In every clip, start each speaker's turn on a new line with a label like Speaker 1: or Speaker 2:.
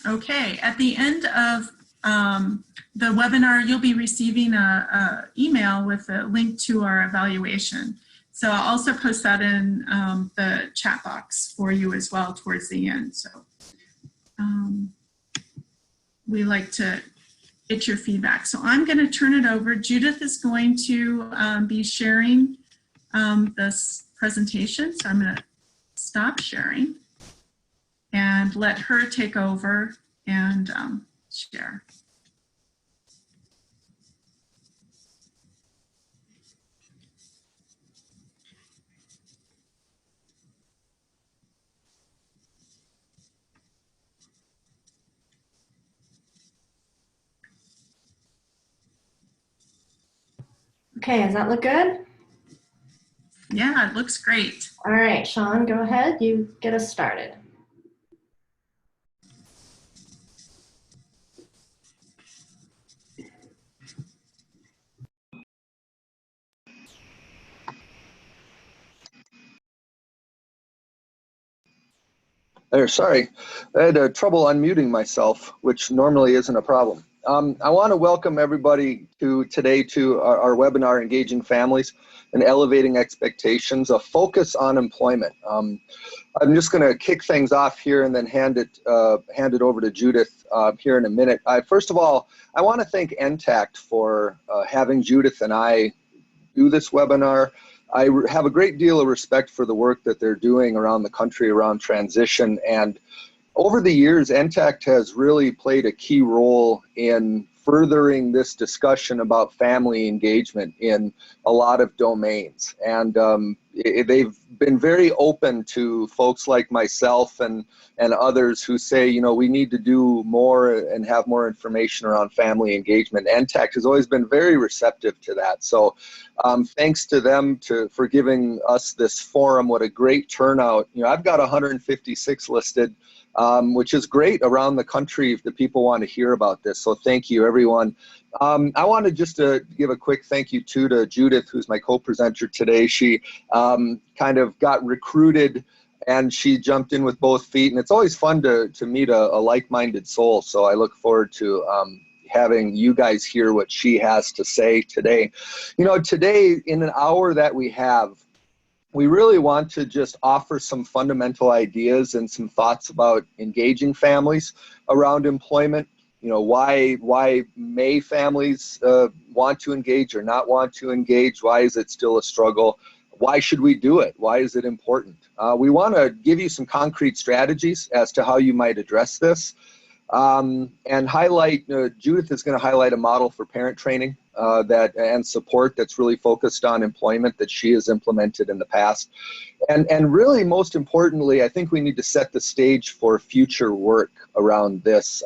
Speaker 1: Okay, at the end of the webinar, you'll be receiving a email with a link to our evaluation. So I'll also post that in the chat box for you as well towards the end. So we like to get your feedback. So I'm going to turn it over. Judith is going to be sharing this presentation. So I'm going to stop sharing and let her take over and share.
Speaker 2: Okay, does that look good?
Speaker 1: Yeah, it looks great.
Speaker 2: All right, Sean, go ahead. You get us started.
Speaker 3: Sorry, I had trouble unmuting myself, which normally isn't a problem. I want to welcome everybody today to our webinar, Engaging Families and Elevating Expectations, a focus on employment. I'm just going to kick things off here and then hand it over to Judith here in a minute. First of all, I want to thank NTACT for having Judith and I do this webinar. I have a great deal of respect for the work that they're doing around the country around transition, and over the years, NTACT has really played a key role in furthering this discussion about family engagement in a lot of domains. And they've been very open to folks like myself and others who say, you know, we need to do more and have more information around family engagement. NTACT has always been very receptive to that. So thanks to them for giving us this forum. What a great turnout. You know, I've got 156 listed. Which is great around the country if the people want to hear about this. So thank you, everyone. I wanted just to give a quick thank you too to Judith, who's my co-presenter today. She kind of got recruited and she jumped in with both feet. And it's always fun to meet a like-minded soul. So I look forward to having you guys hear what she has to say today. You know, today in an hour that we have, we really want to just offer some fundamental ideas and some thoughts about engaging families around employment. You know, why may families want to engage or not want to engage? Why is it still a struggle? Why should we do it? Why is it important? We want to give you some concrete strategies as to how you might address this. And highlight, Judith is going to highlight a model for parent training and support that's really focused on employment that she has implemented in the past. And really, most importantly, I think we need to set the stage for future work around this.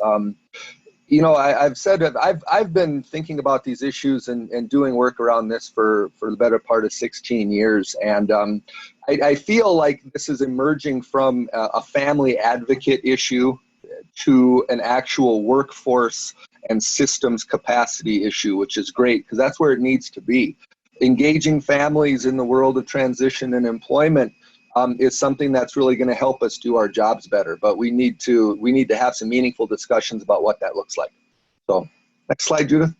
Speaker 3: You know, I've said that I've been thinking about these issues and doing work around this for the better part of 16 years. And I feel like this is emerging from a family advocate issue to an actual workforce and systems capacity issue, which is great because that's where it needs to be. Engaging families in the world of transition and employment is something that's really going to help us do our jobs better, but we need to have some meaningful discussions about what that looks like. So next slide, Judith.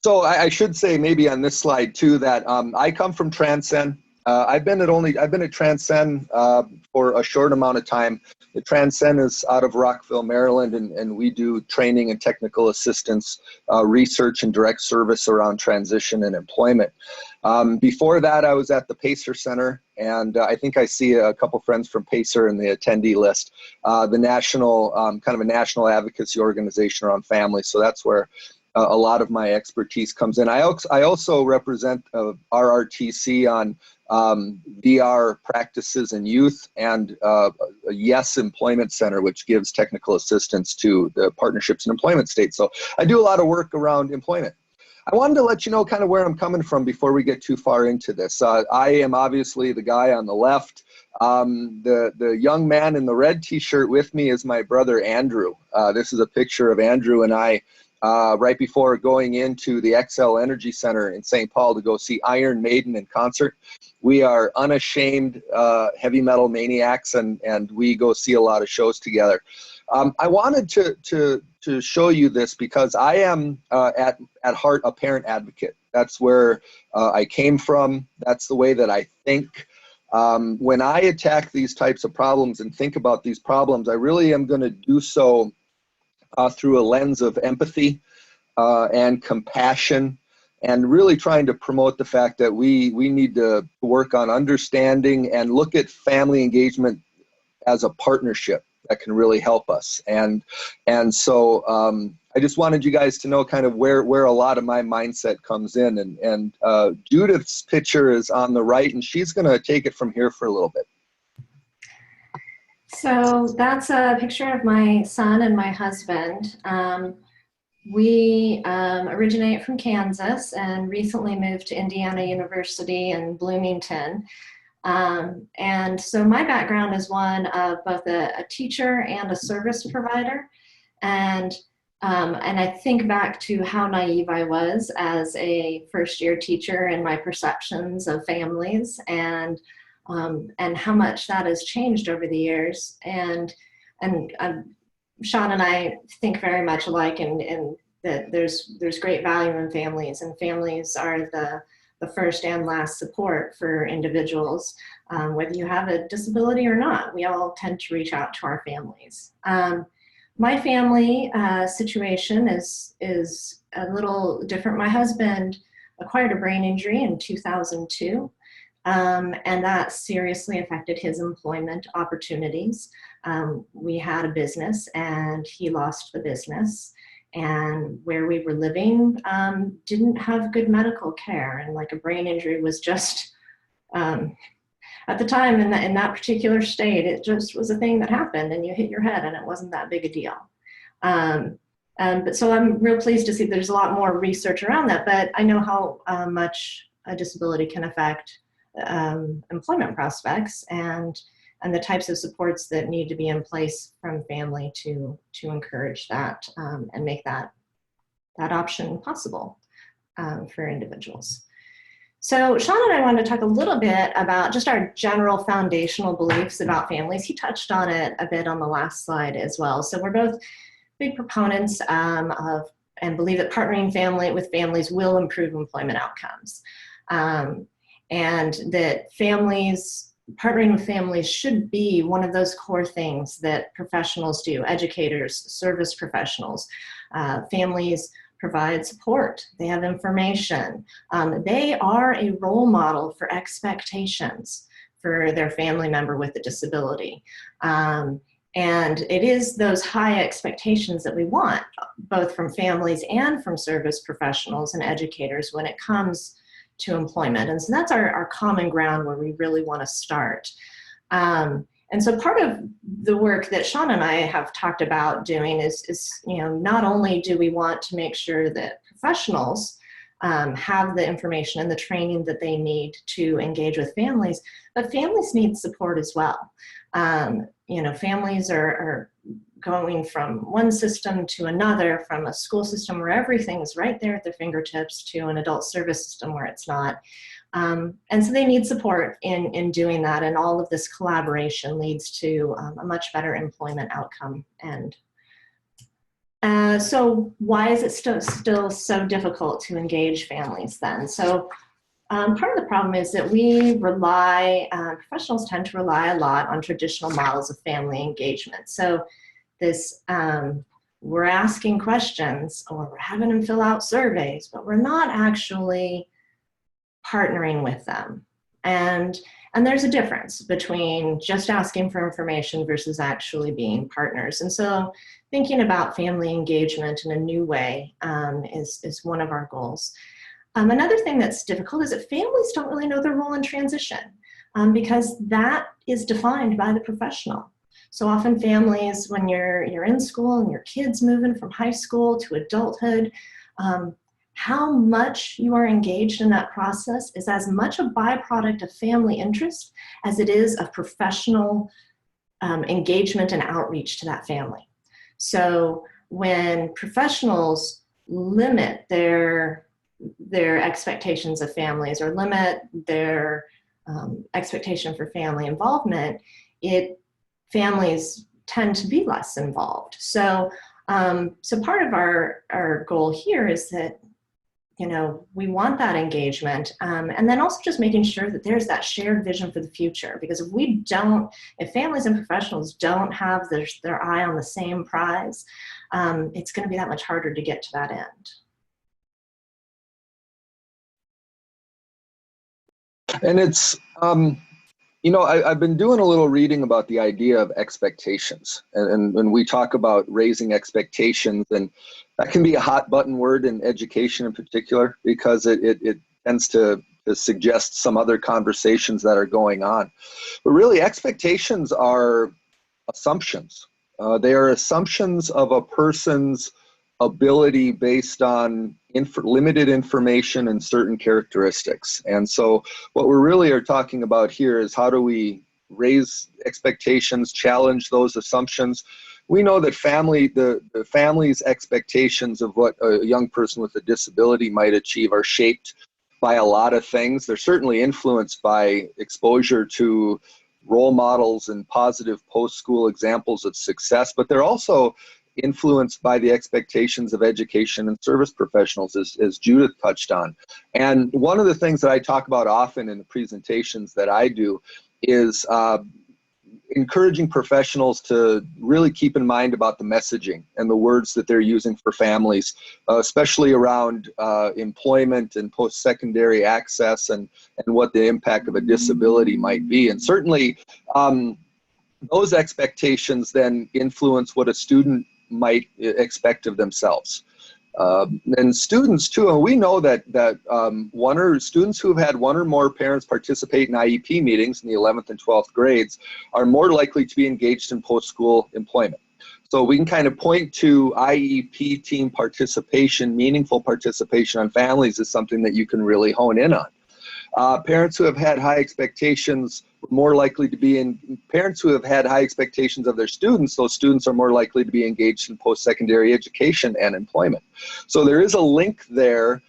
Speaker 3: So I should say maybe on this slide too that I come from TransCen. I've been at TransCen for a short amount of time. The TransCen is out of Rockville, Maryland, and we do training and technical assistance, research and direct service around transition and employment. Before that, I was at the Pacer Center, and I think I see a couple friends from Pacer in the attendee list, the national, kind of a national advocacy organization around families. So that's where a lot of my expertise comes in. I also represent RRTC on VR practices in youth and a YES Employment Center, which gives technical assistance to the partnerships and employment states. So I do a lot of work around employment. I wanted to let you know kind of where I'm coming from before we get too far into this. I am obviously the guy on the left. The young man in the red t-shirt with me is my brother Andrew. This is a picture of Andrew and I right before going into the XL Energy Center in St. Paul to go see Iron Maiden in concert. We are unashamed heavy metal maniacs, and we go see a lot of shows together. I wanted to show you this because I am at heart a parent advocate. That's where I came from. That's the way that I think. When I attack these types of problems and think about these problems, I really am going to do so through a lens of empathy and compassion, and really trying to promote the fact that we need to work on understanding and look at family engagement as a partnership that can really help us. And so I just wanted you guys to know kind of where a lot of my mindset comes in. And Judith's picture is on the right, and she's going to take it from here for a little bit.
Speaker 2: So that's a picture of my son and my husband. We originate from Kansas and recently moved to Indiana University in Bloomington. And so my background is one of both a teacher and a service provider. And I think back to how naive I was as a first-year teacher and my perceptions of families, and how much that has changed over the years. And Sean and I think very much alike in that there's great value in families, and families are the first and last support for individuals, whether you have a disability or not. We all tend to reach out to our families. My family situation is a little different. My husband acquired a brain injury in 2002. And that seriously affected his employment opportunities. We had a business and he lost the business, and where we were living didn't have good medical care, and like a brain injury was just, at the time in that particular state, it just was a thing that happened and you hit your head and it wasn't that big a deal. But so I'm real pleased to see there's a lot more research around that, but I know how much a disability can affect employment prospects and the types of supports that need to be in place from family to encourage that and make that option possible for individuals. So Sean and I wanted to talk a little bit about just our general foundational beliefs about families. He touched on it a bit on the last slide as well. So we're both big proponents of and believe that partnering with families will improve employment outcomes. And that partnering with families should be one of those core things that professionals do, educators, service professionals. Families provide support, they have information. They are a role model for expectations for their family member with a disability. And it is those high expectations that we want, both from families and from service professionals and educators when it comes to employment. And so that's our common ground where we really want to start. And so part of the work that Sean and I have talked about doing is not only do we want to make sure that professionals have the information and the training that they need to engage with families, but families need support as well. Families are going from one system to another, from a school system where everything is right there at their fingertips to an adult service system where it's not. And so they need support in doing that, and all of this collaboration leads to a much better employment outcome. And so why is it still so difficult to engage families then? So part of the problem is that professionals tend to rely a lot on traditional models of family engagement. So this, we're asking questions or we're having them fill out surveys, but we're not actually partnering with them. And there's a difference between just asking for information versus actually being partners. And so thinking about family engagement in a new way is one of our goals. Another thing that's difficult is that families don't really know their role in transition because that is defined by the professional. So often families, when you're in school and your kid's moving from high school to adulthood, how much you are engaged in that process is as much a byproduct of family interest as it is of professional engagement and outreach to that family. So when professionals limit their expectations of families or limit their expectation for family involvement, families tend to be less involved. So, so part of our goal here is that, you know, we want that engagement, and then also just making sure that there's that shared vision for the future. Because if families and professionals don't have their eye on the same prize, it's going to be that much harder to get to that end.
Speaker 3: And it's, you know, I've been doing a little reading about the idea of expectations, and when we talk about raising expectations, and that can be a hot button word in education in particular, because it tends to suggest some other conversations that are going on. But really, expectations are assumptions. They are assumptions of a person's ability based on limited information and certain characteristics. And so what we really are talking about here is how do we raise expectations, challenge those assumptions. We know that the family's expectations of what a young person with a disability might achieve are shaped by a lot of things. They're certainly influenced by exposure to role models and positive post-school examples of success, but they're also influenced by the expectations of education and service professionals, as Judith touched on. And one of the things that I talk about often in the presentations that I do is encouraging professionals to really keep in mind about the messaging and the words that they're using for families, especially around employment and post-secondary access and what the impact of a disability might be. And certainly those expectations then influence what a student might expect of themselves. And students too, and we know that students who have had one or more parents participate in IEP meetings in the 11th and 12th grades are more likely to be engaged in post-school employment. So we can kind of point to IEP team participation, meaningful participation on families is something that you can really hone in on. Parents who have had high expectations are more likely to be parents who have had high expectations of their students, those students are more likely to be engaged in post-secondary education and employment. So there is a link there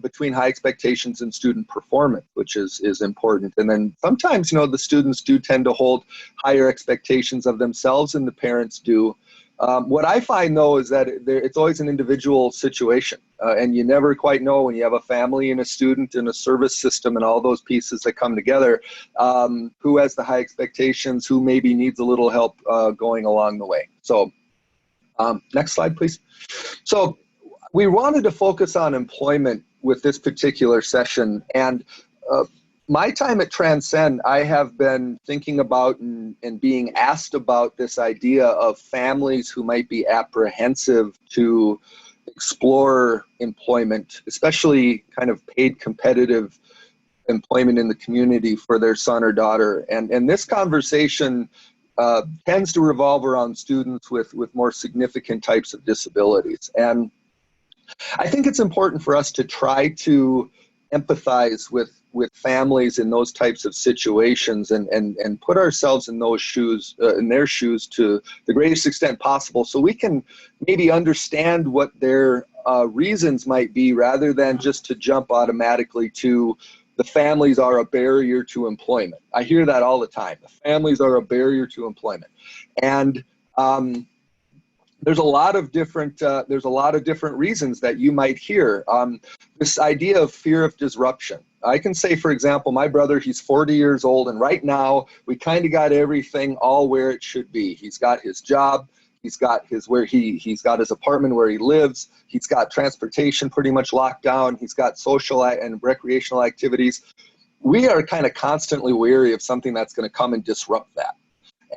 Speaker 3: between high expectations and student performance, which is important. And then sometimes, you know, the students do tend to hold higher expectations of themselves than the parents do. What I find, though, is that it's always an individual situation, and you never quite know when you have a family and a student and a service system and all those pieces that come together, who has the high expectations, who maybe needs a little help going along the way. So next slide, please. So we wanted to focus on employment with this particular session, and my time at TransCen, I have been thinking about and being asked about this idea of families who might be apprehensive to explore employment, especially kind of paid competitive employment in the community for their son or daughter. And this conversation tends to revolve around students with more significant types of disabilities. And I think it's important for us to try to empathize with families in those types of situations and put ourselves in those shoes, in their shoes to the greatest extent possible, so we can maybe understand what their reasons might be, rather than just to jump automatically to the families are a barrier to employment. I hear that all the time. The families are a barrier to employment. And there's a lot of different reasons that you might hear. This idea of fear of disruption. I can say, for example, my brother, he's 40 years old, and right now we kind of got everything all where it should be. He's got his job, he's got his apartment where he lives, he's got transportation pretty much locked down, he's got social and recreational activities. We are kind of constantly wary of something that's going to come and disrupt that.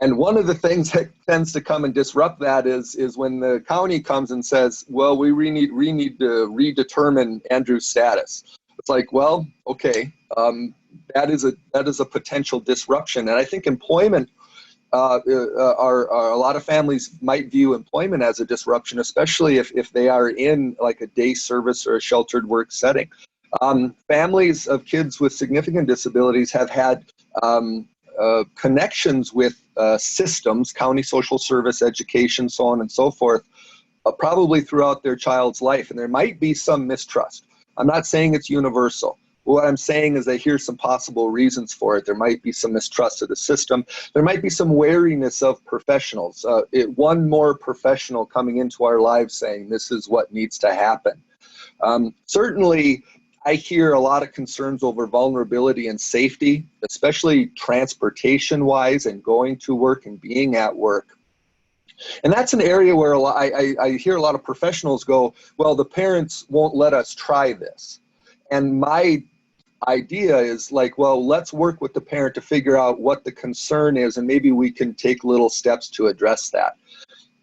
Speaker 3: And one of the things that tends to come and disrupt that is when the county comes and says, well, we need to redetermine Andrew's status. It's like, well, okay, that is a potential disruption. And I think employment, a lot of families might view employment as a disruption, especially if they are in like a day service or a sheltered work setting. Families of kids with significant disabilities have had connections with systems, county social service, education, so on and so forth, probably throughout their child's life, and there might be some mistrust. I'm not saying it's universal. What I'm saying is that here's some possible reasons for it. There might be some mistrust of the system. There might be some wariness of professionals. One more professional coming into our lives saying this is what needs to happen. Certainly, I hear a lot of concerns over vulnerability and safety, especially transportation-wise and going to work and being at work. And that's an area where I hear a lot of professionals go, well, the parents won't let us try this. And my idea is like, well, let's work with the parent to figure out what the concern is, and maybe we can take little steps to address that.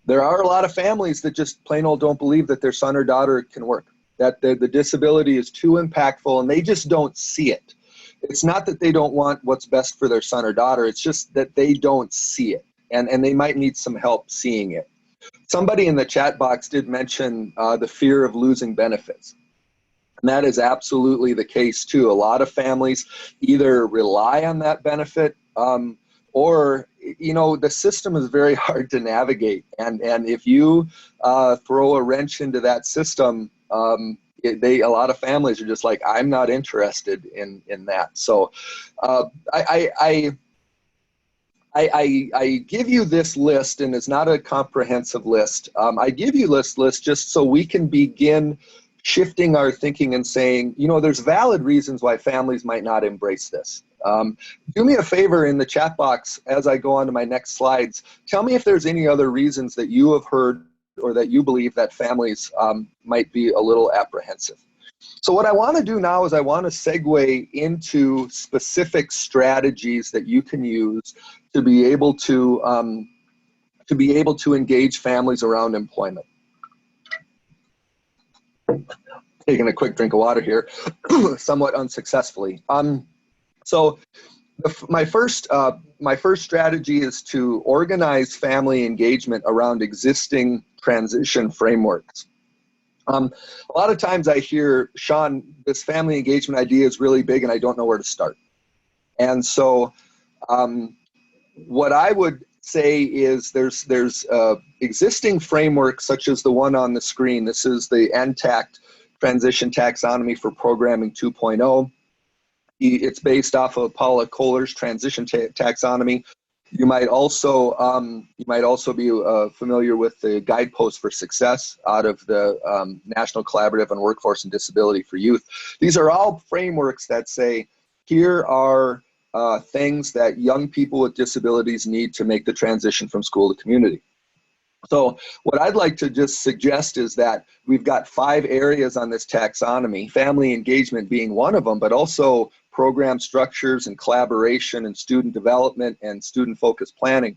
Speaker 3: There are a lot of families that just plain old don't believe that their son or daughter can work, that the disability is too impactful, and they just don't see it. It's not that they don't want what's best for their son or daughter, it's just that they don't see it, and they might need some help seeing it. Somebody in the chat box did mention the fear of losing benefits. And that is absolutely the case too. A lot of families either rely on that benefit or, you know, the system is very hard to navigate. And if you throw a wrench into that system, a lot of families are just like, I'm not interested in that. So I give you this list, and it's not a comprehensive list. I give you this list just so we can begin shifting our thinking and saying, you know, there's valid reasons why families might not embrace this. Do me a favor in the chat box as I go on to my next slides. Tell me if there's any other reasons that you have heard or that you believe that families might be a little apprehensive. So what I want to do now is I want to segue into specific strategies that you can use to be able to engage families around employment. Taking a quick drink of water here, somewhat unsuccessfully. So my first strategy is to organize family engagement around existing transition frameworks. A lot of times I hear, Sean, this family engagement idea is really big and I don't know where to start. And so what I would say is there's existing frameworks such as the one on the screen. This is the NTACT Transition Taxonomy for Programming 2.0. It's based off of Paula Kohler's Transition Taxonomy. You might also be familiar with the Guideposts for Success out of the National Collaborative on Workforce and Disability for Youth. These are all frameworks that say, here are things that young people with disabilities need to make the transition from school to community. So what I'd like to just suggest is that we've got 5 areas on this taxonomy, family engagement being one of them, but also program structures and collaboration and student development and student-focused planning.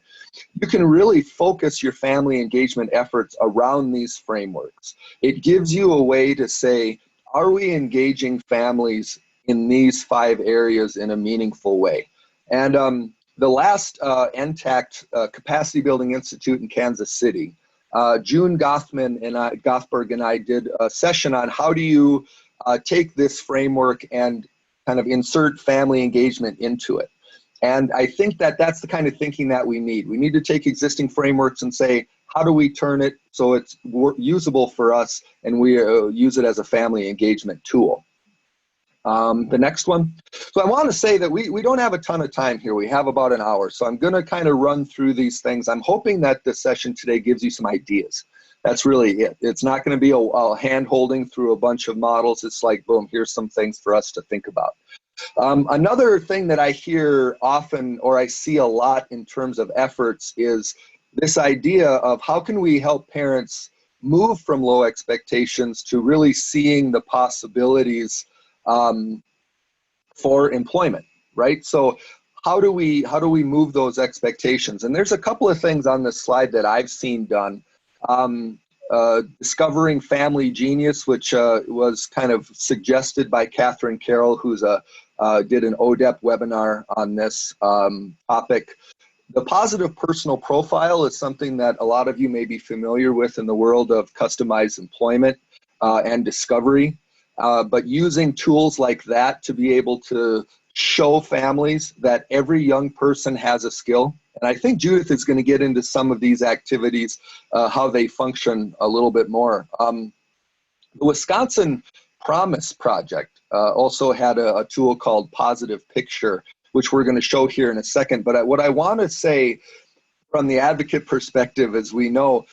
Speaker 3: You can really focus your family engagement efforts around these frameworks. It gives you a way to say, are we engaging families in these 5 areas in a meaningful way? And the last NTACT Capacity Building Institute in Kansas City, June Gothberg and I did a session on how do you take this framework and kind of insert family engagement into it. And I think that that's the kind of thinking that we need. We need to take existing frameworks and say, how do we turn it so it's usable for us and we use it as a family engagement tool? The next one. So I want to say that we don't have a ton of time here. We have about an hour. So I'm going to kind of run through these things. I'm hoping that the session today gives you some ideas. That's really it. It's not going to be a hand holding through a bunch of models. It's like, boom, here's some things for us to think about. Another thing that I hear often, or I see a lot in terms of efforts, is this idea of how can we help parents move from low expectations to really seeing the possibilities for employment, right? So how do we move those expectations? And there's a couple of things on this slide that I've seen done. Discovering Family Genius, which was kind of suggested by Catherine Carroll, who's did an ODEP webinar on this topic. The positive personal profile is something that a lot of you may be familiar with in the world of customized employment and discovery. But using tools like that to be able to show families that every young person has a skill And I think Judith is going to get into some of these activities, how they function a little bit more. The Wisconsin Promise Project also had a tool called Positive Picture, which we're going to show here in a second. But what I want to say from the advocate perspective, as we know,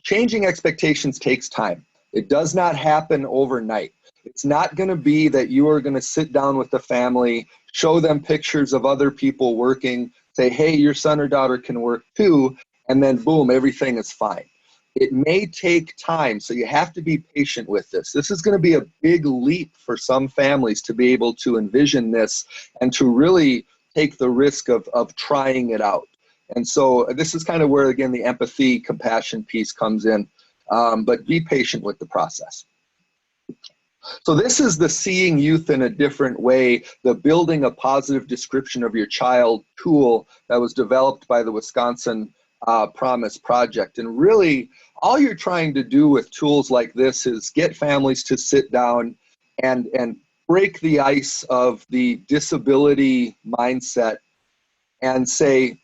Speaker 3: changing expectations takes time. It does not happen overnight. It's not going to be that you are going to sit down with the family, show them pictures of other people working, say, hey, your son or daughter can work too, and then boom, everything is fine. It may take time, so you have to be patient with this. This is going to be a big leap for some families to be able to envision this and to really take the risk of trying it out. And so this is kind of where, again, the empathy, compassion piece comes in, but be patient with the process. So this is the Seeing Youth in a Different Way, the Building a Positive Description of Your Child tool that was developed by the Wisconsin Promise Project. And really, all you're trying to do with tools like this is get families to sit down and break the ice of the disability mindset and say,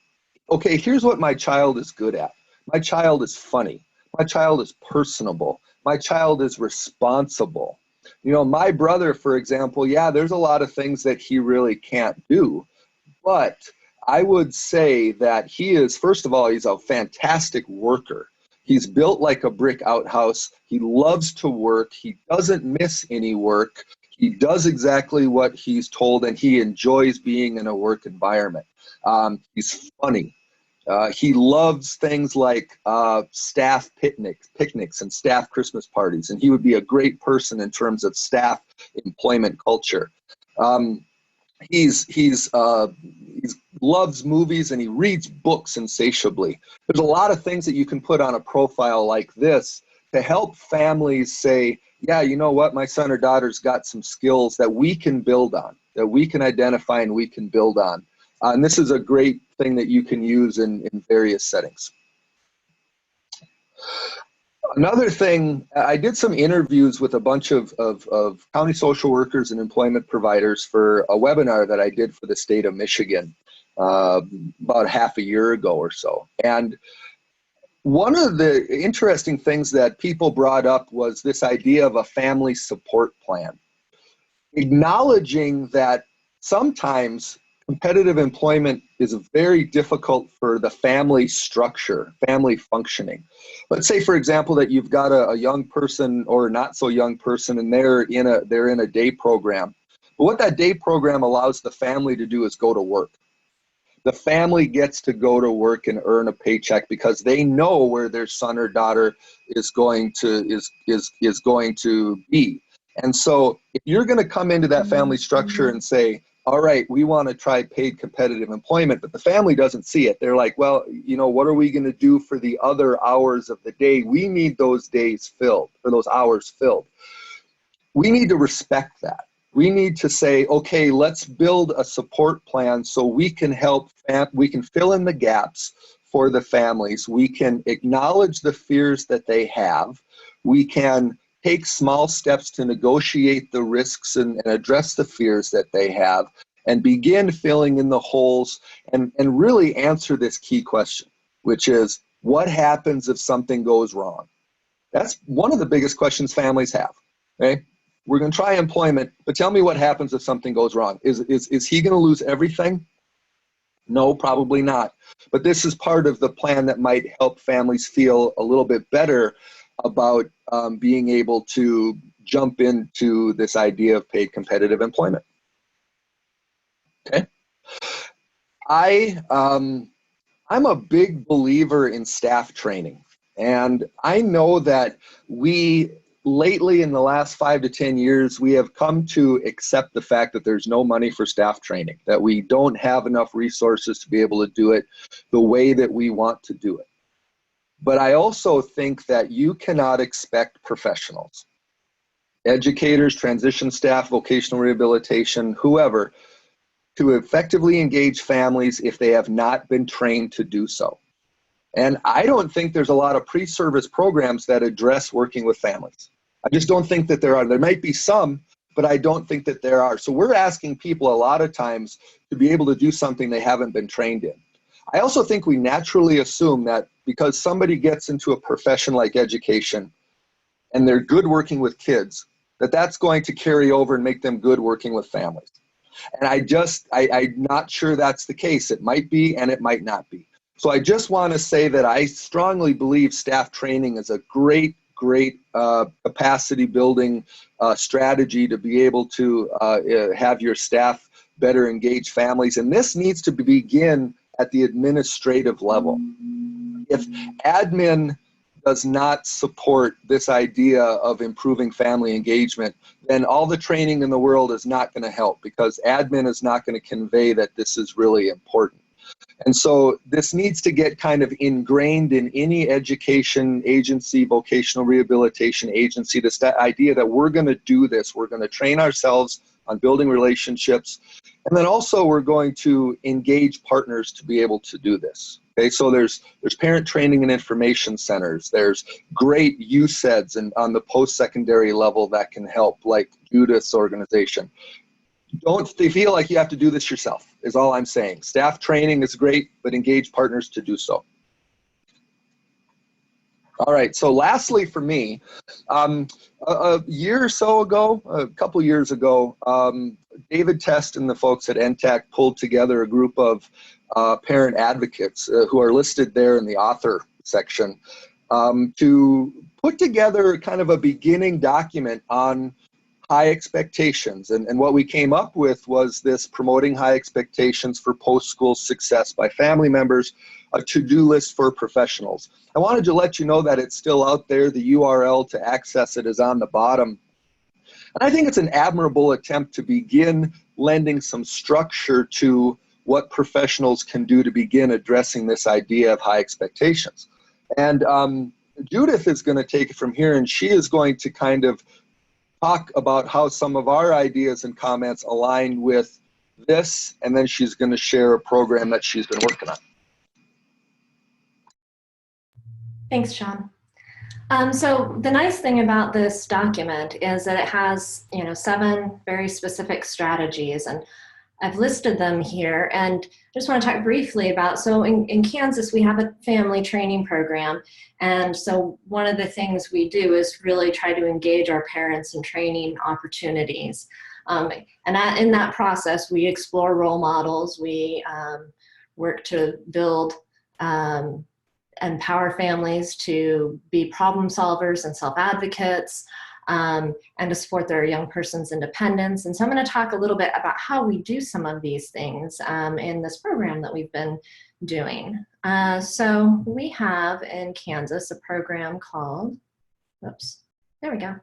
Speaker 3: okay, here's what my child is good at. My child is funny. My child is personable. My child is responsible. My brother, for example, yeah, there's a lot of things that he really can't do, but I would say that he is, first of all, he's a fantastic worker. He's built like a brick outhouse. He loves to work. He doesn't miss any work. He does exactly what he's told, and he enjoys being in a work environment. He's funny. He loves things like staff picnics and staff Christmas parties, and he would be a great person in terms of staff employment culture. He loves movies and he reads books insatiably. There's a lot of things that you can put on a profile like this to help families say, yeah, you know what, my son or daughter's got some skills that we can build on, that we can identify and we can build on. And this is a great thing that you can use in various settings. Another thing, I did some interviews with a bunch of county social workers and employment providers for a webinar that I did for the state of Michigan about half a year ago or so. And one of the interesting things that people brought up was this idea of a family support plan, acknowledging that sometimes competitive employment is very difficult for the family structure, family functioning. Let's say, for example, that you've got a young person or not so young person, and they're in a day program. But what that day program allows the family to do is go to work. The family gets to go to work and earn a paycheck because they know where their son or daughter is going to be. And so if you're going to come into that family structure and say, all right, we want to try paid competitive employment, but the family doesn't see it. They're like, well, what are we going to do for the other hours of the day? We need those days filled, or those hours filled. We need to respect that. We need to say, okay, let's build a support plan so we can help, we can fill in the gaps for the families. We can acknowledge the fears that they have. We can take small steps to negotiate the risks and address the fears that they have, and begin filling in the holes and really answer this key question, which is, what happens if something goes wrong? That's one of the biggest questions families have, okay? We're going to try employment, but tell me what happens if something goes wrong. Is he going to lose everything? No, probably not. But this is part of the plan that might help families feel a little bit better about being able to jump into this idea of paid competitive employment. Okay. I'm a big believer in staff training, and I know that we lately in the last 5 to 10 years, we have come to accept the fact that there's no money for staff training, that we don't have enough resources to be able to do it the way that we want to do it. But I also think that you cannot expect professionals, educators, transition staff, vocational rehabilitation, whoever, to effectively engage families if they have not been trained to do so. And I don't think there's a lot of pre-service programs that address working with families. I just don't think that there are. There might be some, but I don't think that there are. So we're asking people a lot of times to be able to do something they haven't been trained in. I also think we naturally assume that because somebody gets into a profession like education and they're good working with kids, that that's going to carry over and make them good working with families. And I'm not sure that's the case. It might be, and it might not be. So I just want to say that I strongly believe staff training is a great capacity building strategy to be able to have your staff better engage families. And this needs to begin at the administrative level. If admin does not support this idea of improving family engagement, then all the training in the world is not going to help, because admin is not going to convey that this is really important. And so this needs to get kind of ingrained in any education agency, vocational rehabilitation agency, this idea that we're going to do this. We're going to train ourselves on building relationships. And then also we're going to engage partners to be able to do this. Okay, so there's parent training and information centers. There's great USEDs and on the post-secondary level that can help, like Judith's organization. Don't feel like you have to do this yourself, is all I'm saying. Staff training is great, but engage partners to do so. All right, so lastly for me, a year or so ago, a couple years ago, David Test and the folks at NTACT pulled together a group of parent advocates who are listed there in the author section to put together kind of a beginning document on high expectations. And what we came up with was this promoting high expectations for post-school success by family members, a to-do list for professionals. I wanted to let you know that it's still out there. The URL to access it is on the bottom. And I think it's an admirable attempt to begin lending some structure to what professionals can do to begin addressing this idea of high expectations. And Judith is going to take it from here, and she is going to kind of talk about how some of our ideas and comments align with this, and then she's going to share a program that she's been working on.
Speaker 2: Thanks, Sean. So the nice thing about this document is that it has, 7 very specific strategies, and I've listed them here, and just want to talk briefly about, so in Kansas, we have a family training program, and so one of the things we do is really try to engage our parents in training opportunities. And in that process, we explore role models, we work to build empower families to be problem solvers and self-advocates, and to support their young person's independence. And so I'm going to talk a little bit about how we do some of these things in this program that we've been doing. So we have in Kansas a program called, there we go,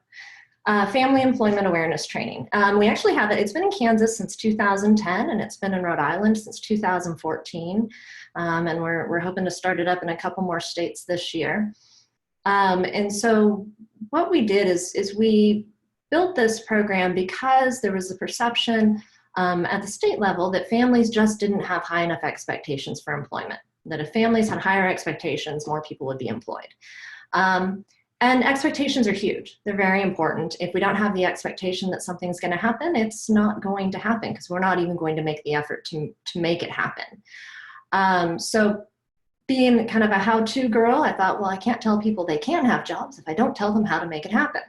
Speaker 2: Family Employment Awareness Training. We actually have it, it's been in Kansas since 2010, and it's been in Rhode Island since 2014. And we're hoping to start it up in a couple more states this year. And so what we did is we built this program because there was a perception at the state level that families just didn't have high enough expectations for employment, that if families had higher expectations, more people would be employed. And expectations are huge. They're very important. If we don't have the expectation that something's going to happen, it's not going to happen, because we're not even going to make the effort to make it happen. So being kind of a how-to girl, I thought, well, I can't tell people they can have jobs if I don't tell them how to make it happen.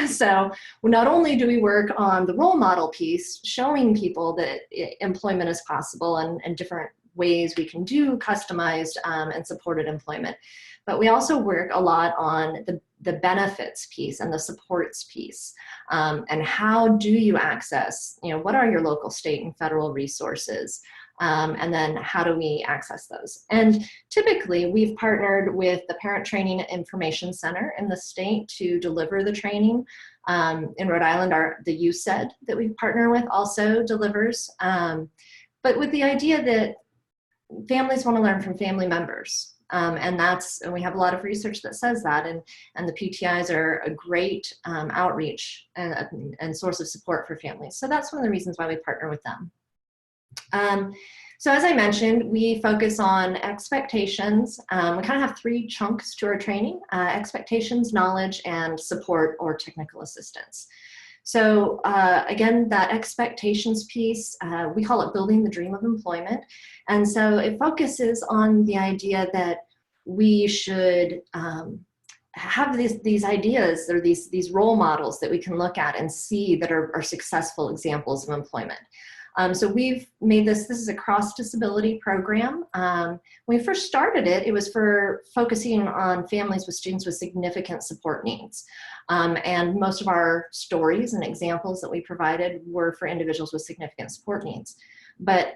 Speaker 2: So not only do we work on the role model piece, showing people that employment is possible and different ways we can do customized and supported employment, but we also work a lot on the benefits piece and the supports piece, and how do you access, what are your local, state, and federal resources? And then how do we access those? And typically we've partnered with the Parent Training Information Center in the state to deliver the training. In Rhode Island, the USED that we partner with also delivers. But with the idea that families want to learn from family members. And we have a lot of research that says that, and the PTIs are a great outreach and source of support for families. So that's one of the reasons why we partner with them. So as I mentioned, we focus on expectations. We kind of have 3 chunks to our training: expectations, knowledge, and support or technical assistance. So again, that expectations piece, we call it building the dream of employment. And so it focuses on the idea that we should have these ideas or these role models that we can look at and see that are successful examples of employment. So we've made this is a cross-disability program. When we first started it, it was for focusing on families with students with significant support needs. And most of our stories and examples that we provided were for individuals with significant support needs. But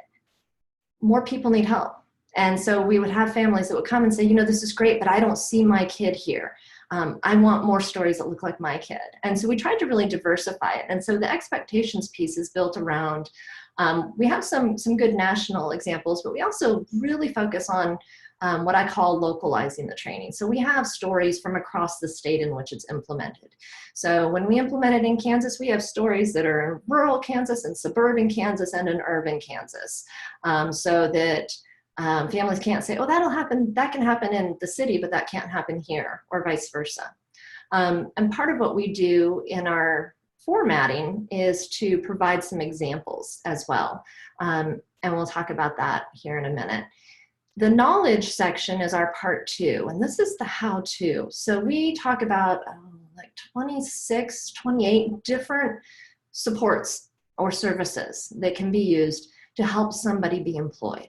Speaker 2: more people need help. And so we would have families that would come and say, you know, this is great, but I don't see my kid here. I want more stories that look like my kid. And so we tried to really diversify it. And so the expectations piece is built around, we have some good national examples, but we also really focus on what I call localizing the training. So we have stories from across the state in which it's implemented. So when we implement it in Kansas, we have stories that are in rural Kansas and suburban Kansas and in urban Kansas. So that families can't say, oh, that can happen in the city, but that can't happen here, or vice versa. And part of what we do in our formatting is to provide some examples as well. And we'll talk about that here in a minute. The knowledge section is our part 2, and this is the how-to. So we talk about like 26, 28 different supports or services that can be used to help somebody be employed.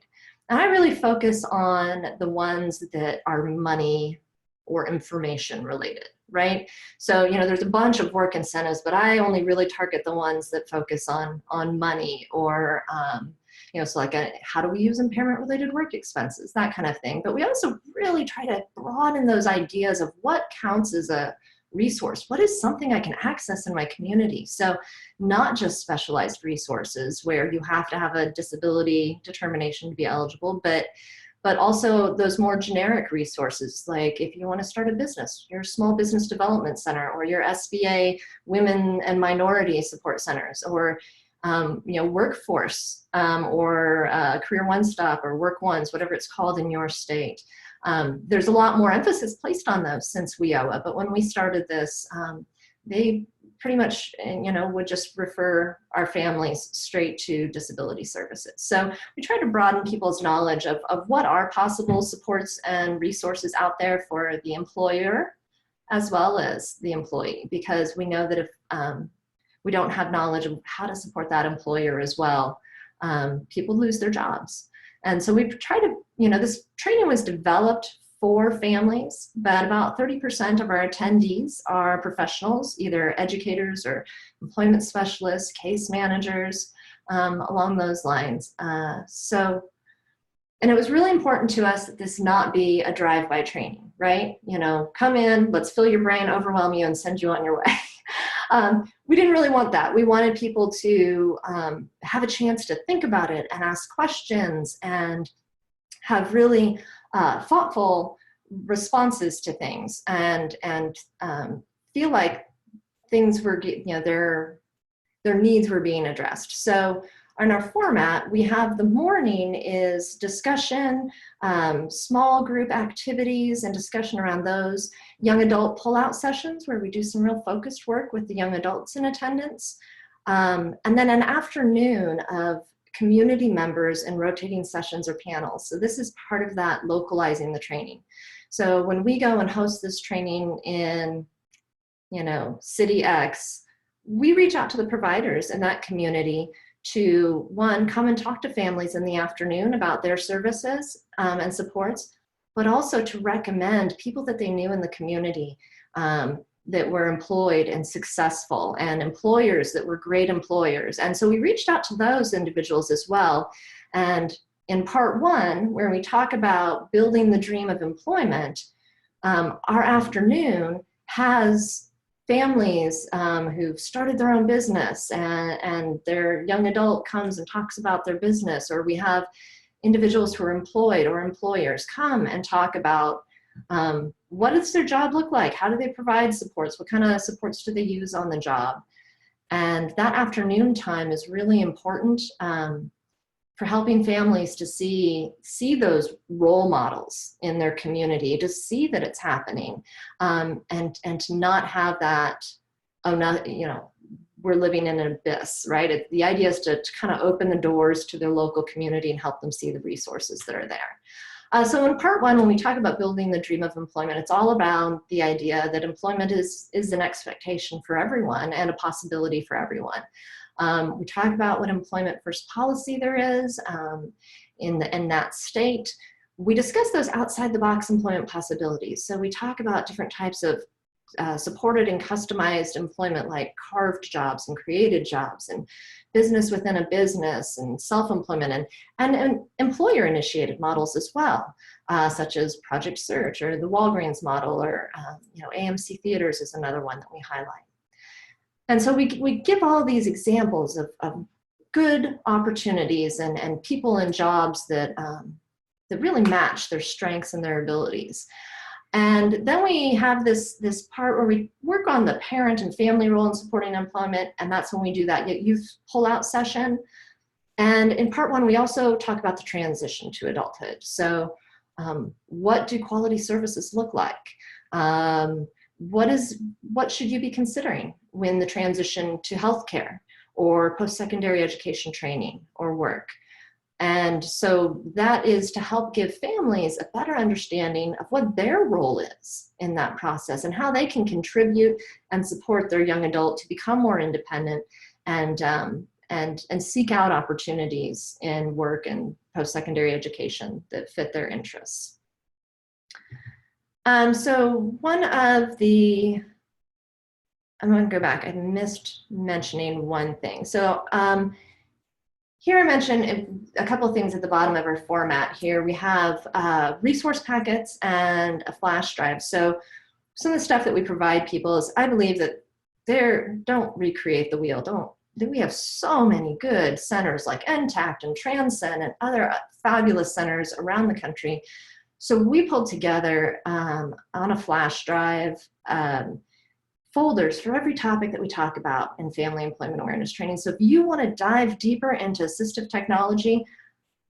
Speaker 2: And I really focus on the ones that are money or information related, right? So, you know, there's a bunch of work incentives, but I only really target the ones that focus on money or, you know, so like how do we use impairment related work expenses, that kind of thing. But we also really try to broaden those ideas of what counts as a resource. What is something I can access in my community? So not just specialized resources where you have to have a disability determination to be eligible, but also those more generic resources, like if you want to start a business, your Small Business Development Center or your SBA Women and Minority Support Centers, or you know, workforce or Career One Stop or Work Ones, whatever it's called in your state. There's a lot more emphasis placed on those since WIOA, but when we started this, they pretty much, you know, would just refer our families straight to disability services. So we try to broaden people's knowledge of what are possible supports and resources out there for the employer as well as the employee, because we know that if we don't have knowledge of how to support that employer as well, people lose their jobs. And so we try to, you know, this training was developed for families, but about 30% of our attendees are professionals, either educators or employment specialists, case managers, along those lines. And it was really important to us that this not be a drive-by training, right? You know, come in, let's fill your brain, overwhelm you, and send you on your way. We didn't really want that. We wanted people to have a chance to think about it and ask questions and have really thoughtful responses to things and feel like things were, you know, their needs were being addressed. So in our format, we have the morning is discussion, small group activities and discussion around those, young adult pull-out sessions where we do some real focused work with the young adults in attendance, and then an afternoon of community members in rotating sessions or panels. So this is part of that localizing the training. So when we go and host this training in, you know, City X, we reach out to the providers in that community to, one, come and talk to families in the afternoon about their services and supports, but also to recommend people that they knew in the community that were employed and successful, and employers that were great employers. And so we reached out to those individuals as well. And in part 1, where we talk about building the dream of employment, our afternoon has families who've started their own business and their young adult comes and talks about their business, or we have individuals who are employed or employers come and talk about what does their job look like? How do they provide supports? What kind of supports do they use on the job? And that afternoon time is really important for helping families to see those role models in their community, to see that it's happening, and to not have that, oh no, you know, we're living in an abyss, right? The idea is to kind of open the doors to their local community and help them see the resources that are there. So in part one, when we talk about building the dream of employment, it's all around the idea that employment is an expectation for everyone and a possibility for everyone. We talk about what employment first policy there is in that state. We discuss those outside the box employment possibilities. So we talk about different types of supported and customized employment, like carved jobs and created jobs and business within a business and self-employment and employer-initiated models as well, such as Project Search or the Walgreens model, or AMC Theaters is another one that we highlight. And so we give all these examples of good opportunities and people in jobs that really match their strengths and their abilities. And then we have this part where we work on the parent and family role in supporting employment, and that's when we do that youth pull-out session. And in part one, we also talk about the transition to adulthood. So what do quality services look like? What should you be considering when the transition to healthcare or post-secondary education training or work? And so that is to help give families a better understanding of what their role is in that process and how they can contribute and support their young adult to become more independent and seek out opportunities in work and post-secondary education that fit their interests. So one of the, I'm going to go back, I missed mentioning one thing. So here I mentioned a couple of things at the bottom of our format here. We have resource packets and a flash drive. So some of the stuff that we provide people is, I believe that don't recreate the wheel. We have so many good centers like NTACT and TransCen and other fabulous centers around the country. So we pulled together on a flash drive folders for every topic that we talk about in family employment awareness training. So if you want to dive deeper into assistive technology,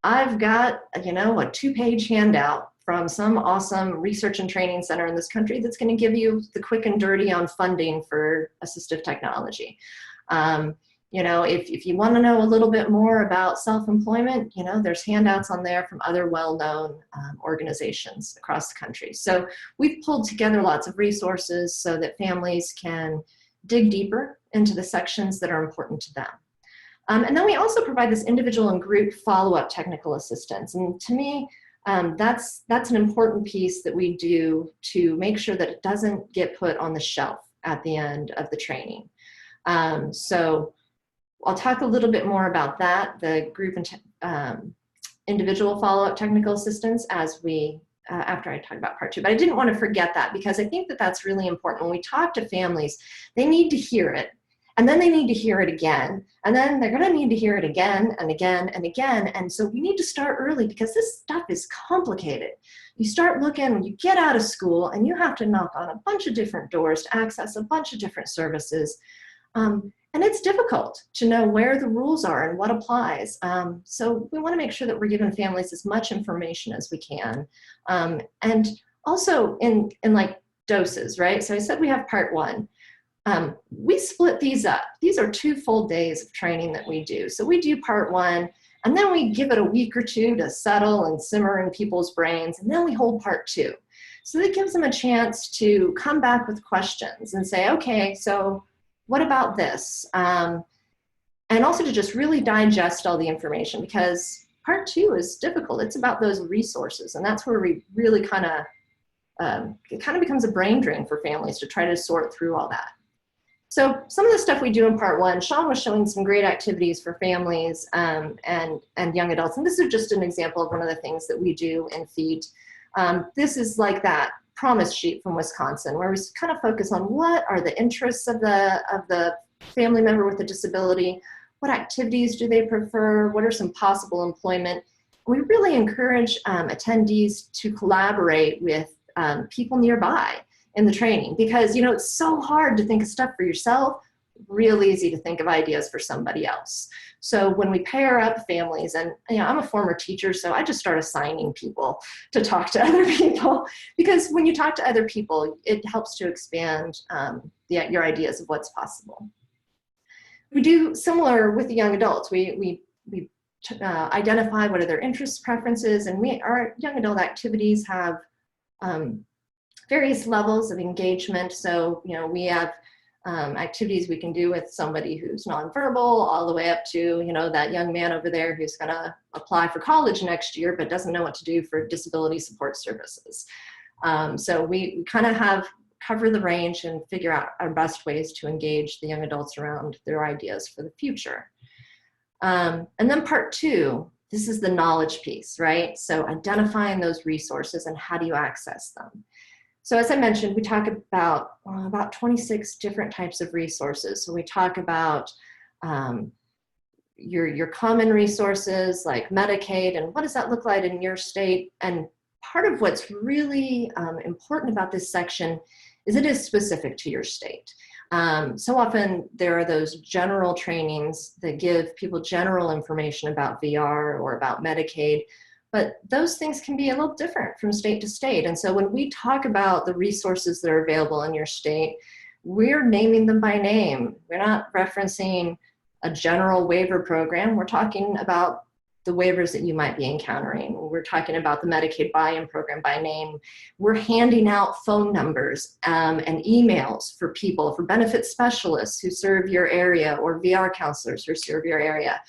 Speaker 2: I've got, a 2-page handout from some awesome research and training center in this country that's going to give you the quick and dirty on funding for assistive technology. If you want to know a little bit more about self-employment, there's handouts on there from other well-known organizations across the country. So we've pulled together lots of resources so that families can dig deeper into the sections that are important to them. And then we also provide this individual and group follow-up technical assistance. And to me, that's an important piece that we do to make sure that it doesn't get put on the shelf at the end of the training. So I'll talk a little bit more about that, the group and individual follow-up technical assistance after I talk about part 2. But I didn't want to forget that, because I think that that's really important. When we talk to families, they need to hear it, and then they need to hear it again, and then they're going to need to hear it again and again and again. And so we need to start early, because this stuff is complicated. You start looking when you get out of school and you have to knock on a bunch of different doors to access a bunch of different services. And it's difficult to know where the rules are and what applies. So we want to make sure that we're giving families as much information as we can. And also in like doses, right? So I said we have part 1. We split these up. These are 2 full days of training that we do. So we do part 1, and then we give it a week or 2 to settle and simmer in people's brains, and then we hold part 2. So that gives them a chance to come back with questions and say, okay, so what about this? And also to just really digest all the information, because part 2 is difficult. It's about those resources, and that's where we really it kind of becomes a brain drain for families to try to sort through all that. So some of the stuff we do in part 1, Sean was showing some great activities for families and young adults, and this is just an example of one of the things that we do in FEED. This is like that promise sheet from Wisconsin, where we kind of focus on what are the interests of the family member with a disability, what activities do they prefer, what are some possible employment. We really encourage attendees to collaborate with people nearby in the training, because it's so hard to think of stuff for yourself, real easy to think of ideas for somebody else. So when we pair up families, and I'm a former teacher, so I just start assigning people to talk to other people, because when you talk to other people, it helps to expand your ideas of what's possible. We do similar with the young adults. We identify what are their interests, preferences, and our young adult activities have various levels of engagement. So, we have activities we can do with somebody who's nonverbal, all the way up to, that young man over there who's going to apply for college next year but doesn't know what to do for disability support services. So we kind of cover the range and figure out our best ways to engage the young adults around their ideas for the future. And then part 2, this is the knowledge piece, right? So identifying those resources and how do you access them. So as I mentioned, we talk about 26 different types of resources. So we talk about your common resources like Medicaid and what does that look like in your state. And part of what's really important about this section is it is specific to your state. So often there are those general trainings that give people general information about VR or about Medicaid, but those things can be a little different from state to state. And so when we talk about the resources that are available in your state, we're naming them by name. We're not referencing a general waiver program. We're talking about the waivers that you might be encountering. We're talking about the Medicaid buy-in program by name. We're handing out phone numbers and emails for people, for benefit specialists who serve your area or VR counselors who serve your area.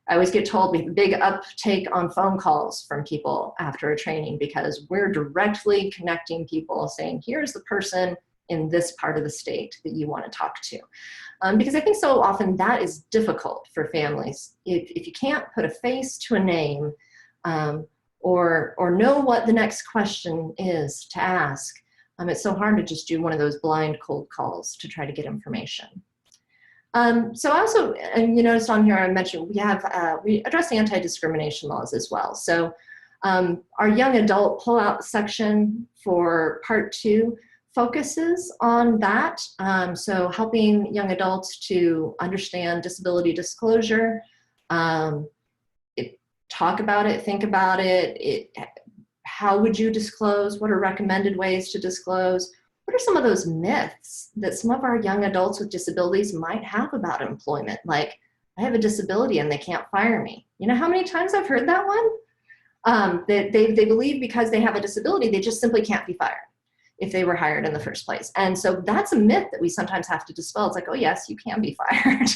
Speaker 2: I always get told we have a big uptake on phone calls from people after a training because we're directly connecting people saying, here's the person in this part of the state that you want to talk to. Because I think so often that is difficult for families. If you can't put a face to a name or know what the next question is to ask, it's so hard to just do one of those blind cold calls to try to get information. So also, and you noticed on here I mentioned we address anti-discrimination laws as well. So our young adult pullout section for part 2 focuses on that. So helping young adults to understand disability disclosure, talk about it, think about it, how would you disclose, what are recommended ways to disclose, what are some of those myths that some of our young adults with disabilities might have about employment? Like, I have a disability and they can't fire me. You know how many times I've heard that one? They believe because they have a disability, they just simply can't be fired if they were hired in the first place. And so that's a myth that we sometimes have to dispel. It's like, oh yes, you can be fired.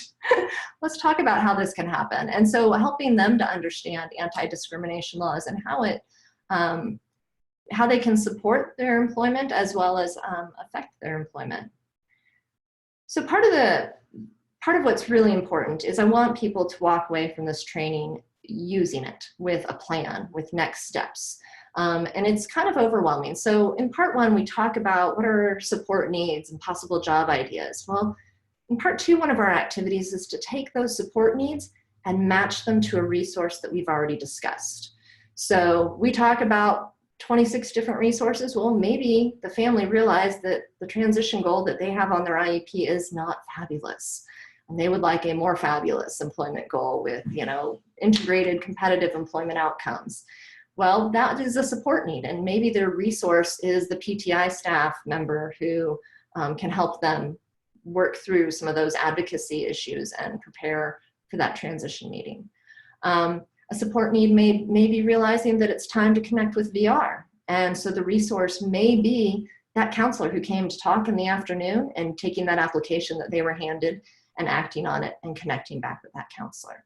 Speaker 2: Let's talk about how this can happen. And so helping them to understand anti-discrimination laws and how they can support their employment as well as affect their employment. So part of what's really important is I want people to walk away from this training using it with a plan, with next steps. And it's kind of overwhelming. So in part 1, we talk about what are support needs and possible job ideas. Well, in part 2, one of our activities is to take those support needs and match them to a resource that we've already discussed. So we talk about 26 different resources. Well, maybe the family realized that the transition goal that they have on their IEP is not fabulous. And they would like a more fabulous employment goal with, integrated competitive employment outcomes. Well, that is a support need. And maybe their resource is the PTI staff member who can help them work through some of those advocacy issues and prepare for that transition meeting. A support need may be realizing that it's time to connect with VR. And so the resource may be that counselor who came to talk in the afternoon and taking that application that they were handed and acting on it and connecting back with that counselor.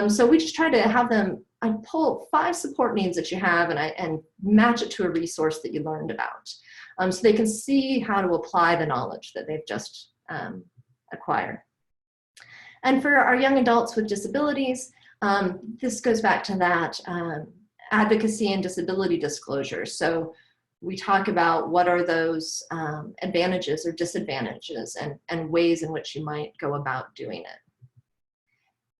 Speaker 2: So we just try to have them pull 5 support needs that you have and match it to a resource that you learned about. So they can see how to apply the knowledge that they've just acquired. And for our young adults with disabilities, this goes back to that advocacy and disability disclosure. So we talk about what are those advantages or disadvantages and ways in which you might go about doing it.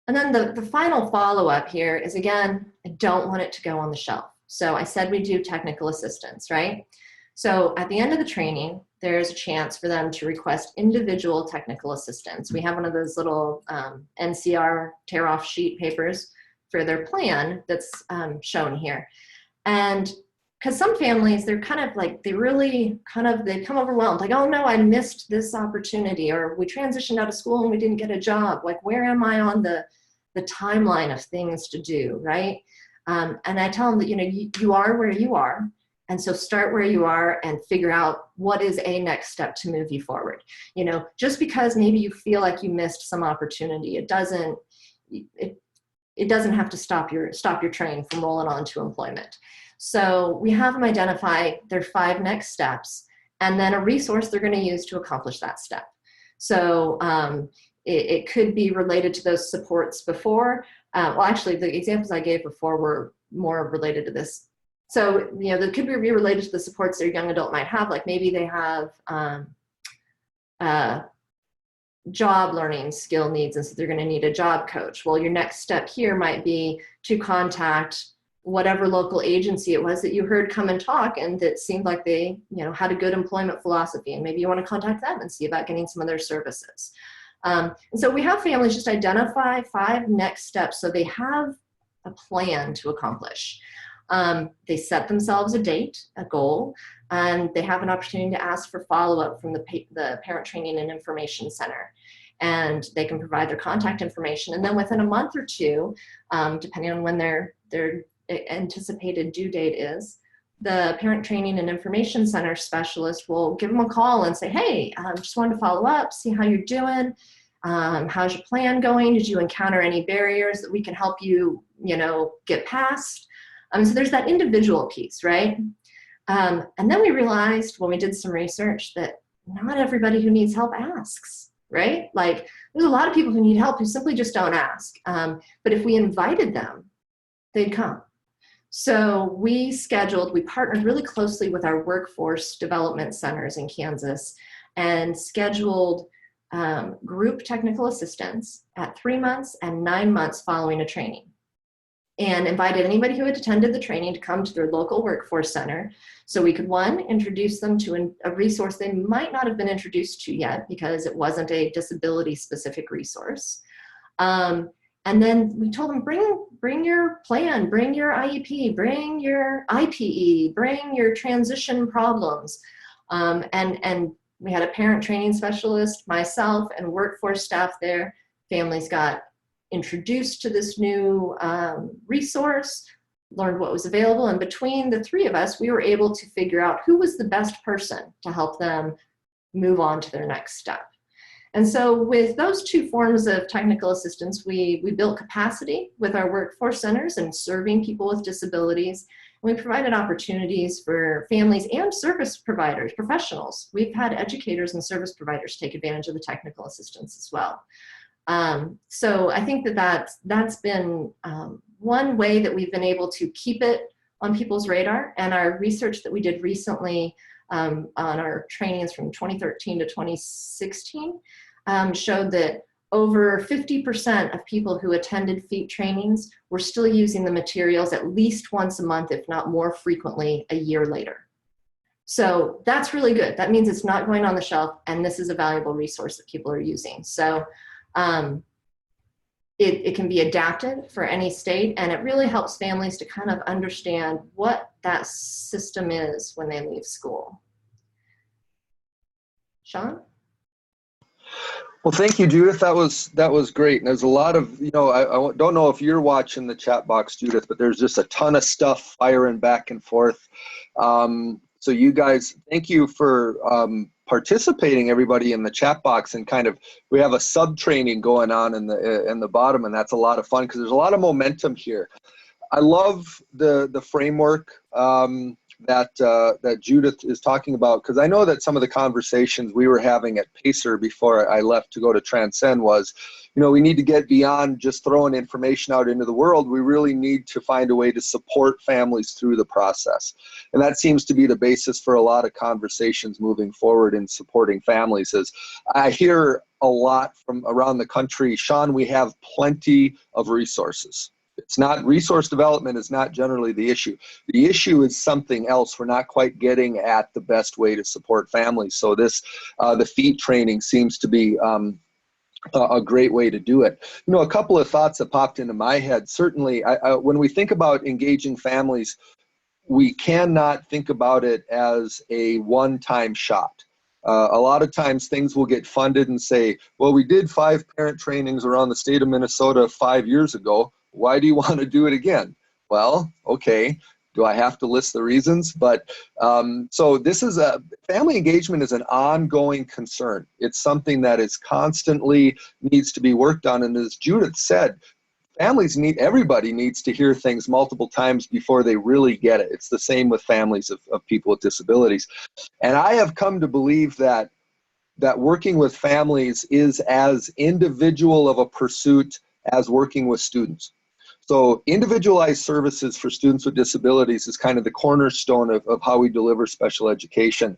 Speaker 2: And then the final follow-up here is, again, I don't want it to go on the shelf. So I said we do technical assistance, right? So at the end of the training, there's a chance for them to request individual technical assistance. We have one of those little NCR tear-off sheet papers for their plan that's shown here. And because some families, they're kind of like, they become overwhelmed. Like, oh no, I missed this opportunity, or we transitioned out of school and we didn't get a job. Like, where am I on the timeline of things to do, right? And I tell them that, you are where you are. And so start where you are and figure out what is a next step to move you forward. Just because maybe you feel like you missed some opportunity, it doesn't have to stop your train from rolling on to employment. So we have them identify their 5 next steps, and then a resource they're going to use to accomplish that step. So it could be related to those supports before. Well, actually, the examples I gave before were more related to this. So, that could be related to the supports their young adult might have. Like maybe they have job learning skill needs, and so they're going to need a job coach. Well, your next step here might be to contact whatever local agency it was that you heard come and talk, and that seemed like they, had a good employment philosophy, and maybe you want to contact them and see about getting some of their services. And so we have families just identify 5 next steps so they have a plan to accomplish. They set themselves a date, a goal, and they have an opportunity to ask for follow-up from the Parent Training and Information Center. And they can provide their contact information. And then within a month or 2, depending on when their anticipated due date is, the Parent Training and Information Center specialist will give them a call and say, hey, just wanted to follow up, see how you're doing. How's your plan going? Did you encounter any barriers that we can help you, get past? So there's that individual piece, right? And then we realized when we did some research that not everybody who needs help asks, right? Like there's a lot of people who need help who simply just don't ask. But if we invited them, they'd come. So we partnered really closely with our workforce development centers in Kansas and scheduled group technical assistance at 3 months and 9 months following a training, and invited anybody who had attended the training to come to their local workforce center so we could, 1, introduce them to a resource they might not have been introduced to yet because it wasn't a disability-specific resource. And then we told them, bring your plan, bring your IEP, bring your IPE, bring your transition problems. And we had a parent training specialist, myself, and workforce staff there. Families got introduced to this new resource, learned what was available, and between the 3 of us, we were able to figure out who was the best person to help them move on to their next step. And so with those 2 forms of technical assistance, we built capacity with our workforce centers and serving people with disabilities. And we provided opportunities for families and service providers, professionals. We've had educators and service providers take advantage of the technical assistance as well. So I think that's been one way that we've been able to keep it on people's radar. And our research that we did recently on our trainings from 2013 to 2016 showed that over 50% of people who attended FEAT trainings were still using the materials at least once a month, if not more frequently, a year later. So that's really good. That means it's not going on the shelf, and this is a valuable resource that people are using. So it can be adapted for any state, and it really helps families to kind of understand what that system is when they leave school. Sean?
Speaker 3: Well, thank you, Judith. That was great. And there's a lot of, I don't know if you're watching the chat box, Judith, but there's just a ton of stuff firing back and forth. So you guys, thank you for participating, everybody in the chat box, and kind of, we have a sub training going on in the bottom, and that's a lot of fun because there's a lot of momentum here. I love the framework that Judith is talking about, because I know that some of the conversations we were having at Pacer before I left to go to TransCen was, we need to get beyond just throwing information out into the world. We really need to find a way to support families through the process. And that seems to be the basis for a lot of conversations moving forward in supporting families. As I hear a lot from around the country, Sean, we have plenty of resources. It's not, resource development is not generally the issue. The issue is something else. We're not quite getting at the best way to support families. So this, the FEAT training seems to be a great way to do it. A couple of thoughts that popped into my head. Certainly, when we think about engaging families, we cannot think about it as a one-time shot. A lot of times things will get funded and say, well, we did 5 parent trainings around the state of Minnesota 5 years ago. Why do you want to do it again? Well, okay. Do I have to list the reasons? But so this is family engagement is an ongoing concern. It's something that is constantly needs to be worked on. And as Judith said, everybody needs to hear things multiple times before they really get it. It's the same with families of people with disabilities. And I have come to believe that working with families is as individual of a pursuit as working with students. So individualized services for students with disabilities is kind of the cornerstone of how we deliver special education.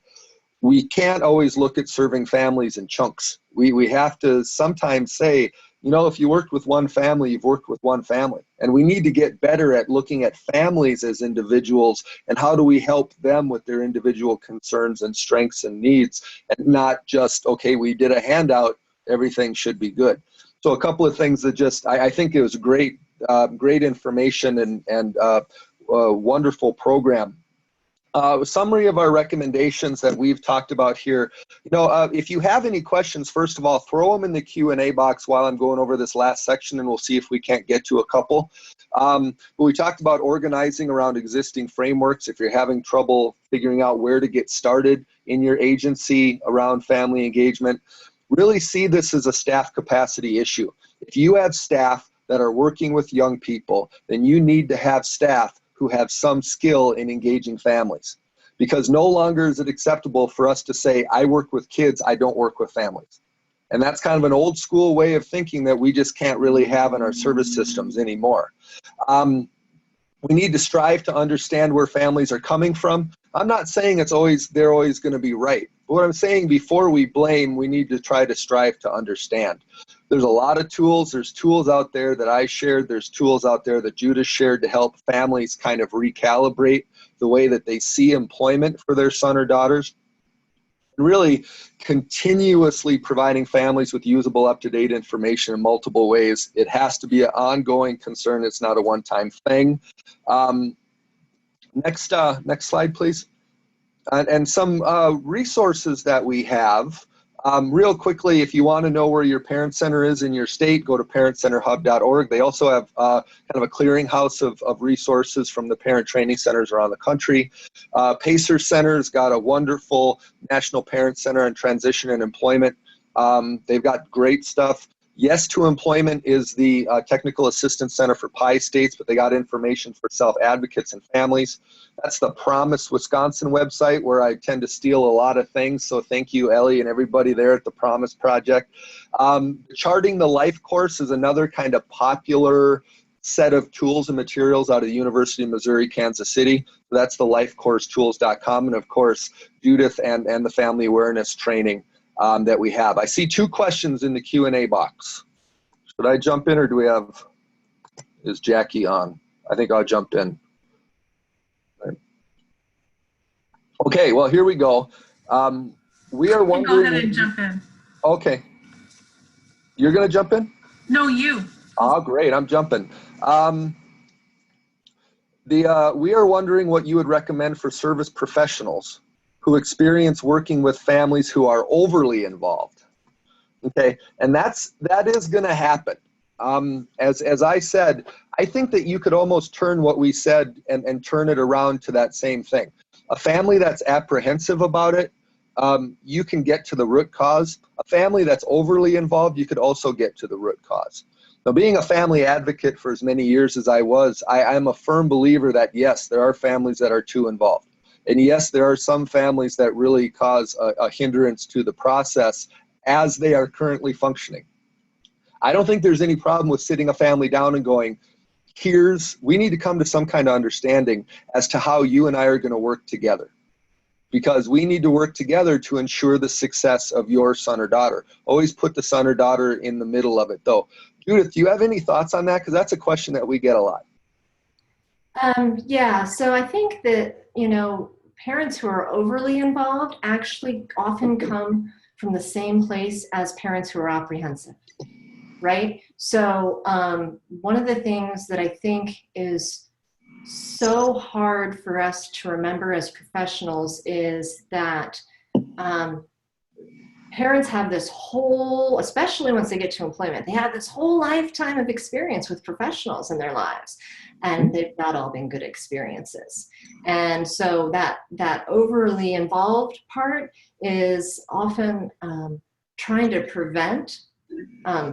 Speaker 3: We can't always look at serving families in chunks. We have to sometimes say, you know, if you worked with one family, you've worked with one family. And we need to get better at looking at families as individuals and how do we help them with their individual concerns and strengths and needs, and not just, okay, we did a handout, everything should be good. So a couple of things that just, I think it was great information and wonderful program. Summary of our recommendations that we've talked about here. You know, if you have any questions, first of all, throw them in the Q&A box while I'm going over this last section, and we'll see if we can't get to a couple. But we talked about organizing around existing frameworks. If you're having trouble figuring out where to get started in your agency around family engagement, really see this as a staff capacity issue. If you have staff that are working with young people, then you need to have staff who have some skill in engaging families. Because no longer is it acceptable for us to say, I work with kids, I don't work with families. And that's kind of an old school way of thinking that we just can't really have in our service systems anymore. We need to strive to understand where families are coming from. I'm not saying they're always going to be right. But what I'm saying, before we blame, we need to try to strive to understand. There's a lot of tools. There's tools out there that I shared. There's tools out there that Judith shared to help families kind of recalibrate the way that they see employment for their son or daughters. Really continuously providing families with usable, up-to-date information in multiple ways. It has to be an ongoing concern. It's not a one-time thing. Next slide, please. And some resources that we have. Real quickly, if you want to know where your parent center is in your state, go to parentcenterhub.org. They also have kind of a clearinghouse of resources from the parent training centers around the country. Pacer Center's got a wonderful National Parent Center on Transition and Employment. They've got great stuff. Yes to Employment is the Technical Assistance Center for PI states, but they got information for self-advocates and families. That's the Promise Wisconsin website, where I tend to steal a lot of things. So thank you, Ellie, and everybody there at the Promise Project. Charting the Life course is another kind of popular set of tools and materials out of the University of Missouri, Kansas City. That's the lifecoursetools.com. And of course, Judith and the family awareness training that we have. I see 2 questions in the Q&A box. Should I jump in, or is Jackie on? I think I'll jump in. Okay, well, here we go. We are wondering.
Speaker 1: Go ahead and jump in.
Speaker 3: Okay. You're going to jump in?
Speaker 1: No, you.
Speaker 3: Oh, great. I'm jumping. We are wondering what you would recommend for service professionals who experience working with families who are overly involved. Okay, and that is going to happen. As I said, I think that you could almost turn what we said and turn it around to that same thing. A family that's apprehensive about it, you can get to the root cause. A family that's overly involved, you could also get to the root cause. Now, being a family advocate for as many years as I was, I'm a firm believer that yes, there are families that are too involved. And yes, there are some families that really cause a hindrance to the process as they are currently functioning. I don't think there's any problem with sitting a family down and going, we need to come to some kind of understanding as to how you and I are going to work together. Because we need to work together to ensure the success of your son or daughter. Always put the son or daughter in the middle of it, though. Judith, do you have any thoughts on that? Because that's a question that we get a lot.
Speaker 2: Yeah, so I think that, parents who are overly involved actually often come from the same place as parents who are apprehensive, right? So one of the things that I think is so hard for us to remember as professionals is that parents have this whole, especially once they get to employment, they have this whole lifetime of experience with professionals in their lives, and they've not all been good experiences. And so that overly involved part is often trying to prevent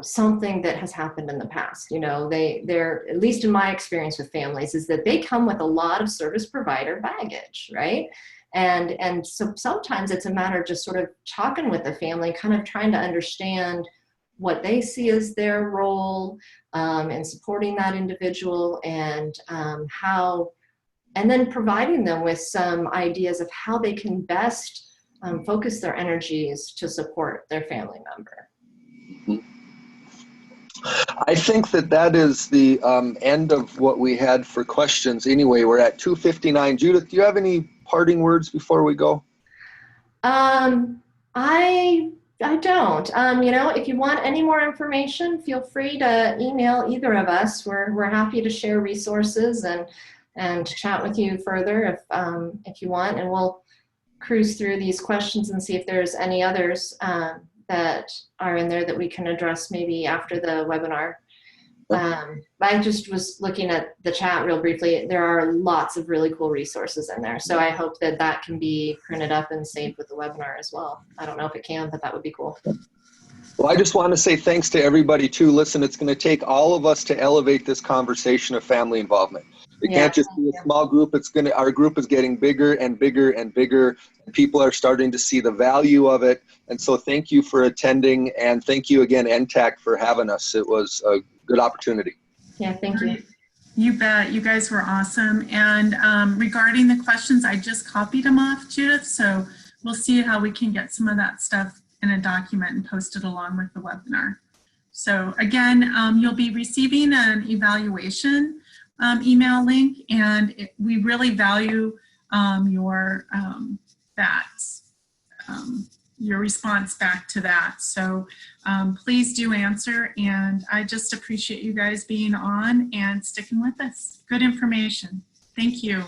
Speaker 2: something that has happened in the past. You know, they're, at least in my experience with families, is that they come with a lot of service provider baggage, right? And so sometimes it's a matter of just sort of talking with the family, kind of trying to understand what they see as their role in supporting that individual, and how, and then providing them with some ideas of how they can best focus their energies to support their family member.
Speaker 3: I think that is the end of what we had for questions. Anyway, we're at 2:59. Judith, do you have any parting words before we go?
Speaker 2: I don't. You know, if you want any more information, feel free to email either of us. We're happy to share resources and chat with you further if you want, and we'll cruise through these questions and see if there's any others that are in there that we can address maybe after the webinar. I just was looking at the chat real briefly. There are lots of really cool resources in there. So I hope that can be printed up and saved with the webinar as well. I don't know if it can, but that would be cool.
Speaker 3: Well, I just want to say thanks to everybody too. Listen, it's going to take all of us to elevate this conversation of family involvement. It can't just be a small group. Our group is getting bigger and bigger and bigger. People are starting to see the value of it. And so thank you for attending, and thank you again, NTACT, for having us. It was a good opportunity.
Speaker 2: Yeah, thank you.
Speaker 1: You bet. You guys were awesome. And regarding the questions, I just copied them off, Judith. So we'll see how we can get some of that stuff in a document and post it along with the webinar. So again, you'll be receiving an evaluation email link, and we really value your response back to that. So please do answer, and I just appreciate you guys being on and sticking with us. Good information. Thank you.